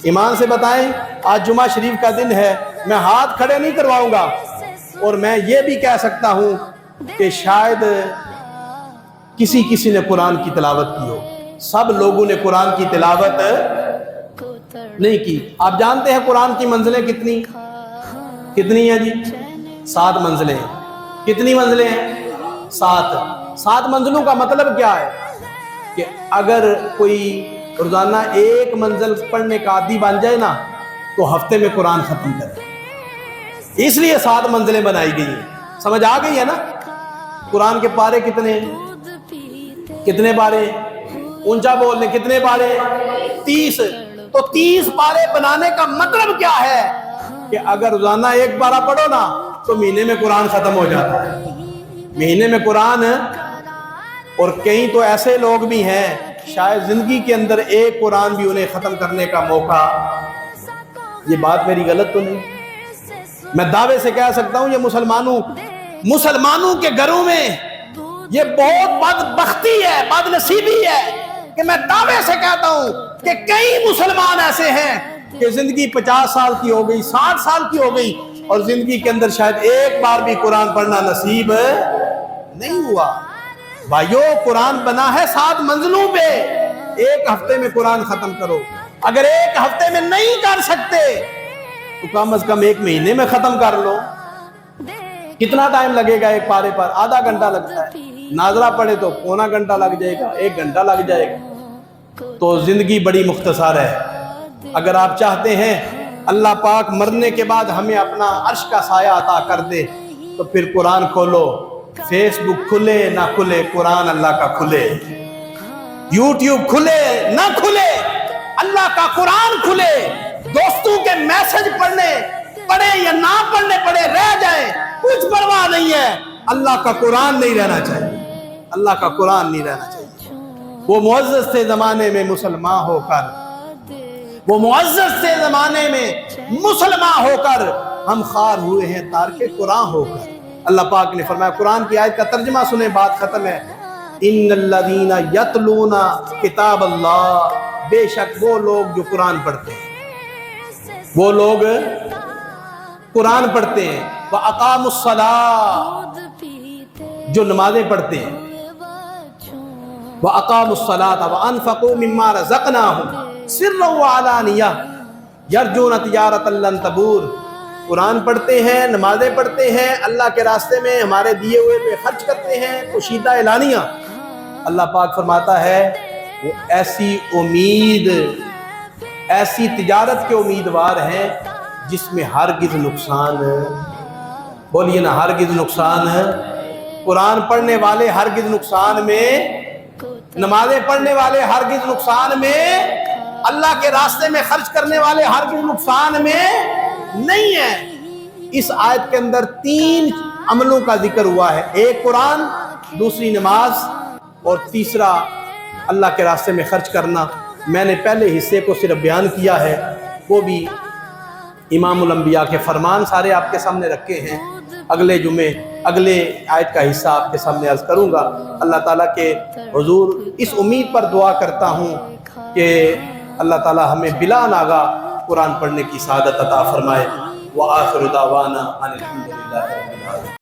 ایمان سے بتائیں، آج جمعہ شریف کا دن ہے، میں ہاتھ کھڑے نہیں کرواؤں گا، اور میں یہ بھی کہہ سکتا ہوں کہ شاید کسی نے قرآن کی تلاوت کی ہو، سب لوگوں نے قرآن کی تلاوت نہیں کی۔ آپ جانتے ہیں قرآن کی منزلیں کتنی ہیں جی؟ 7 منزلیں ہیں۔ کتنی منزلیں ہیں؟ 7 منزلوں کا مطلب کیا ہے کہ اگر کوئی روزانہ 1 منزل پڑھنے کا عادی بن جائے نا تو ہفتے میں قرآن ختم کرے۔ اس لیے 7 منزلیں بنائی گئی ہیں۔ سمجھ آ گئی ہے نا؟ قرآن کے پارے کتنے پارے؟ اونچا بول لیں، کتنے پارے؟ 30۔ تو 30 پارے بنانے کا مطلب کیا ہے کہ اگر روزانہ 1 پارہ پڑھو نا تو مہینے میں قرآن ختم ہو جاتا ہے۔ مہینے میں قرآن، اور کئی تو ایسے لوگ بھی ہیں شاید زندگی کے اندر 1 قرآن بھی انہیں ختم کرنے کا موقع۔ یہ بات میری غلط تو نہیں؟ میں دعوے سے کہہ سکتا ہوں یہ مسلمانوں کے گھروں میں یہ بہت بدبختی ہے، بد نصیبی ہے کہ میں دعوے سے کہتا ہوں کہ کئی مسلمان ایسے ہیں کہ زندگی 50 سال کی ہو گئی، 60 سال کی ہو گئی، اور زندگی کے اندر شاید 1 بار بھی قرآن پڑھنا نصیب نہیں ہوا۔ بھائیو، قرآن بنا ہے 7 منزلوں پہ، 1 ہفتے میں قرآن ختم کرو۔ اگر 1 ہفتے میں نہیں کر سکتے تو کم از کم 1 مہینے میں ختم کر لو۔ کتنا ٹائم لگے گا 1 پارے پر؟ آدھا گھنٹہ لگتا ہے، ناظرہ پڑھے تو پونا گھنٹہ لگ جائے گا، 1 گھنٹہ لگ جائے گا۔ تو زندگی بڑی مختصر ہے۔ اگر آپ چاہتے ہیں اللہ پاک مرنے کے بعد ہمیں اپنا عرش کا سایہ عطا کر دے تو پھر قرآن کھولو، فیس بک کھلے نہ کھلے قرآن اللہ کا کھلے، یوٹیوب کھلے نہ کھلے اللہ کا قرآن کھلے، دوستوں کے میسج پڑھے یا نہ پڑھنے پڑے رہ جائیں، کچھ پرواہ نہیں ہے، اللہ کا قرآن نہیں رہنا چاہیے، اللہ کا قرآن نہیں رہنا چاہیے۔ وہ معزز تھے زمانے میں مسلمان ہو کر، وہ معزز تھے زمانے میں مسلمان ہو کر، ہم خار ہوئے ہیں تارک قرآن ہو کر۔ اللہ پاک نے فرمایا، قرآن کی آیت کا ترجمہ سنیں، بات ختم ہے۔ ان الذین یتلون کتاب اللہ، بے شک وہ لوگ جو قرآن پڑھتے ہیں، وہ لوگ قرآن پڑھتے ہیں، وَأَقَامُوا الصَّلَاةَ، جو نمازیں پڑھتے ہیں، وَأَقَامُوا الصَّلَاةَ وَأَنفَقُوا مِمَّا رَزَقْنَاهُمْ سِرًّا وَعَلَانِيَةً يَرْجُونَ تِجَارَةً لَن تَبُورَ۔ قرآن پڑھتے ہیں، نمازیں پڑھتے ہیں، اللہ کے راستے میں ہمارے دیے ہوئے پہ خرچ کرتے ہیں، پوشیدہ اعلانیہ۔ اللہ پاک فرماتا ہے وہ ایسی امید، ایسی تجارت کے امیدوار ہیں جس میں ہرگز نقصان، بولیے نا، ہرگز نقصان۔ قرآن پڑھنے والے ہرگز نقصان میں، نمازیں پڑھنے والے ہرگز نقصان میں، اللہ کے راستے میں خرچ کرنے والے ہرگز نقصان میں نہیں ہے۔ اس آیت کے اندر 3 عملوں کا ذکر ہوا ہے، 1 قرآن، دوسری نماز، اور تیسرا اللہ کے راستے میں خرچ کرنا۔ میں نے پہلے حصے کو صرف بیان کیا ہے، وہ بھی امام الانبیاء کے فرمان سارے آپ کے سامنے رکھے ہیں۔ اگلے جمعے اگلے آیت کا حصہ آپ کے سامنے عرض کروں گا۔ اللہ تعالیٰ کے حضور اس امید پر دعا کرتا ہوں کہ اللہ تعالیٰ ہمیں بلا ناغہ قرآن پڑھنے کی سعادت عطا فرمائے۔ وآخر دعوانا ان الحمد للہ رب العالمین۔